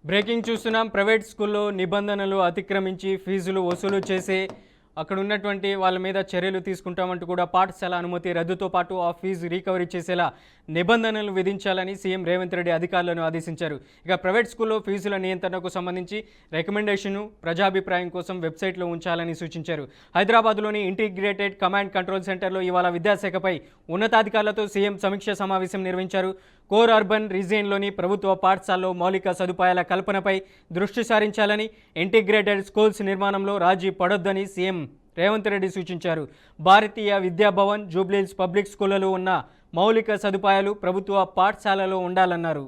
Breaking చూస్తున్నాం. Private స్కూల్లో నిబంధనలు అతిక్రమించి ఫీజులు వసూలు చేసే అక్కడ ఉన్నటువంటి వాళ్ళ మీద చర్యలు తీసుకుంటామంటూ కూడా పాఠశాల అనుమతి రద్దుతో పాటు ఆ ఫీజు రికవరీ చేసేలా నిబంధనలు విధించాలని సీఎం రేవంత్ రెడ్డి అధికారులను ఆదేశించారు. ఇక ప్రైవేట్ స్కూల్లో ఫీజుల నియంత్రణకు సంబంధించి రికమెండేషన్ను ప్రజాభిప్రాయం కోసం వెబ్సైట్లో ఉంచాలని సూచించారు. హైదరాబాద్లోని ఇంటిగ్రేటెడ్ కమాండ్ కంట్రోల్ సెంటర్లో ఇవాళ విద్యాశాఖపై ఉన్నతాధికారులతో సీఎం సమీక్ష సమావేశం నిర్వహించారు. కోర్ అర్బన్ రీజియన్లోని ప్రభుత్వ పాఠశాలలో మౌలిక సదుపాయాల కల్పనపై దృష్టి సారించాలని, ఇంటిగ్రేటెడ్ స్కూల్స్ నిర్మాణంలో రాజీ పడొద్దని సీఎం రేవంత్ రెడ్డి సూచించారు. భారతీయ విద్యాభవన్, జూబ్లీహిల్స్ పబ్లిక్ స్కూళ్లలో ఉన్న మౌలిక సదుపాయాలు ప్రభుత్వ పాఠశాలలో ఉండాలన్నారు.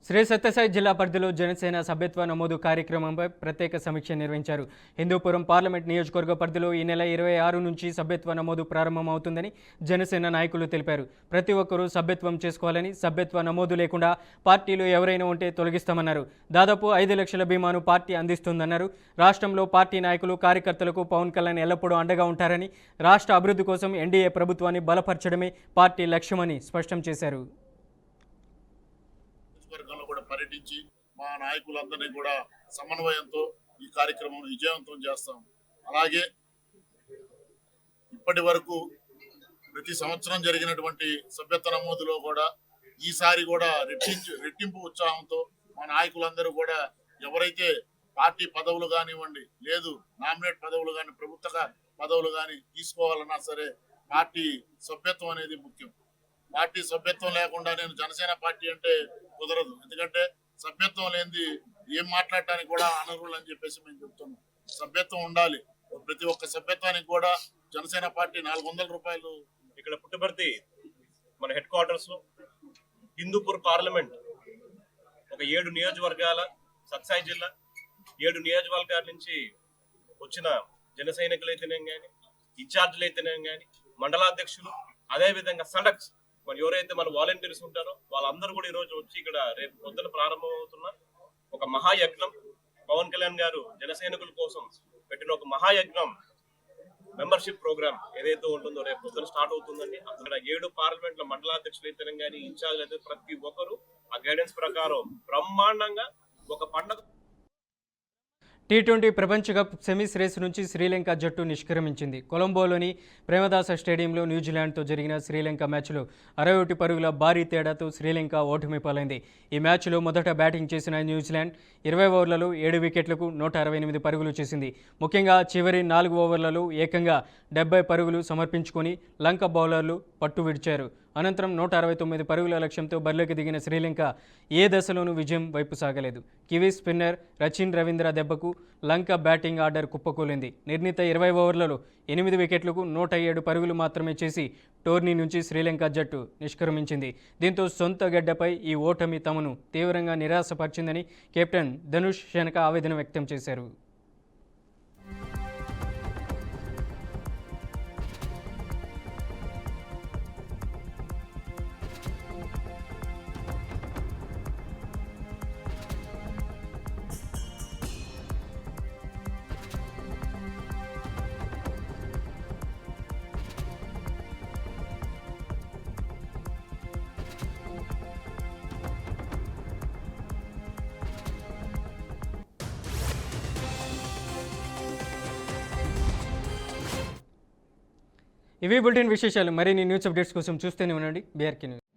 శ్రీ సత్యసాయి జిల్లా పరిధిలో జనసేన సభ్యత్వ నమోదు కార్యక్రమంపై ప్రత్యేక సమీక్ష నిర్వహించారు. హిందూపురం పార్లమెంట్ నియోజకవర్గ పరిధిలో ఈ నెల 26 నుంచి సభ్యత్వ నమోదు ప్రారంభమవుతుందని జనసేన నాయకులు తెలిపారు. ప్రతి ఒక్కరూ సభ్యత్వం చేసుకోవాలని, సభ్యత్వ నమోదు లేకుండా పార్టీలు ఎవరైనా ఉంటే తొలగిస్తామన్నారు. దాదాపు 5 లక్షల బీమాను పార్టీ అందిస్తుందన్నారు. రాష్ట్రంలో పార్టీ నాయకులు, కార్యకర్తలకు పవన్ కళ్యాణ్ ఎల్లప్పుడూ అండగా ఉంటారని, రాష్ట్ర అభివృద్ధి కోసం ఎన్డీఏ ప్రభుత్వాన్ని బలపరచడమే పార్టీ లక్ష్యమని స్పష్టం చేశారు. పర్యటించి మా నాయకులందరినీ కూడా సమన్వయంతో ఈ కార్యక్రమం విజయవంతం చేస్తాం. అలాగే ఇప్పటి వరకు ప్రతి సంవత్సరం జరిగినటువంటి సభ్యత్వ నమోదులో కూడా ఈసారి కూడా రెట్టింపు ఉత్సాహంతో మా నాయకులందరూ కూడా ఎవరైతే పార్టీ పదవులు కానివ్వండి, లేదు నామినేట్ పదవులు కానీ, ప్రభుత్వ పదవులు కానీ తీసుకోవాలన్నా సరే పార్టీ సభ్యత్వం అనేది ముఖ్యం. పార్టీ సభ్యత్వం లేకుండా నేను జనసేన పార్టీ అంటే కుదరదు. ఎందుకంటే సభ్యత్వం లేనిది ఏం మాట్లాడటానికి కూడా అనర్హులు అని చెప్పేసి మేము చెప్తున్నాం. సభ్యత్వం ఉండాలి. ప్రతి ఒక్క సభ్యత్వానికి కూడా జనసేన పార్టీ 400 రూపాయలు. ఇక్కడ పుట్టపర్తి మన హెడ్ క్వార్టర్స్ లో హిందూపూర్ పార్లమెంట్ ఒక 7 నియోజకవర్గాల సత్సాయి జిల్లా 7 నియోజకవర్గాల నుంచి వచ్చిన జన సైనికులు అయితేనేం కానీ, ఇన్ఛార్జీలు అయితేనేం కానీ, మండలాధ్యక్షులు, అదేవిధంగా సడక్స్ మరి ఎవరైతే మన వాలంటీర్స్ ఉంటారో వాళ్ళందరూ కూడా ఈ రోజు వచ్చి ఇక్కడ రేపు పొద్దున ప్రారంభమవుతున్న ఒక మహాయజ్ఞం, పవన్ కళ్యాణ్ గారు జనసైనికుల కోసం పెట్టిన ఒక మహాయజ్ఞం మెంబర్షిప్ ప్రోగ్రామ్ ఏదైతే ఉంటుందో రేపు పొద్దున స్టార్ట్ అవుతుందండి. అక్కడ 7 పార్లమెంట్ల మండలాధ్యక్షులు అయితే కానీ, ఇన్ఛార్జ్ అయితే ప్రతి ఒక్కరు ఆ గైడెన్స్ ప్రకారం బ్రహ్మాండంగా ఒక పండుగ. T20 ప్రపంచ కప్ సెమీస్ రేసు నుంచి శ్రీలంక జట్టు నిష్క్రమించింది. కొలంబోలోని ప్రేమదాస స్టేడియంలో న్యూజిలాండ్తో జరిగిన శ్రీలంక మ్యాచ్లో 61 పరుగుల భారీ తేడాతో శ్రీలంక ఓటమి పాలైంది. ఈ మ్యాచ్లో మొదట బ్యాటింగ్ చేసిన న్యూజిలాండ్ 20 ఓవర్లలో 7 వికెట్లకు 168 పరుగులు చేసింది. ముఖ్యంగా చివరి 4 ఓవర్లలో ఏకంగా 70 పరుగులు సమర్పించుకొని లంక బౌలర్లు పట్టు విడిచారు. అనంతరం 169 పరుగుల లక్ష్యంతో బరిలోకి దిగిన శ్రీలంక ఏ దశలోనూ విజయం వైపు సాగలేదు. కివీస్ స్పిన్నర్ రచిన్ రవీంద్ర దెబ్బకు లంక బ్యాటింగ్ ఆర్డర్ కుప్పకూలింది. నిర్ణీత 20 ఓవర్లలో 8 వికెట్లకు 107 పరుగులు మాత్రమే చేసి టోర్నీ నుంచి శ్రీలంక జట్టు నిష్క్రమించింది. దీంతో సొంత గడ్డపై ఈ ఓటమి తమను తీవ్రంగా నిరాశపరిచిందని కెప్టెన్ ధనుష్ శనక ఆవేదన వ్యక్తం చేశారు. ఇవి బులెటిన్ విశేషాలు. మరిన్ని న్యూస్ అప్డేట్స్ కోసం చూస్తూనే ఉండండి బీఆర్కే న్యూస్.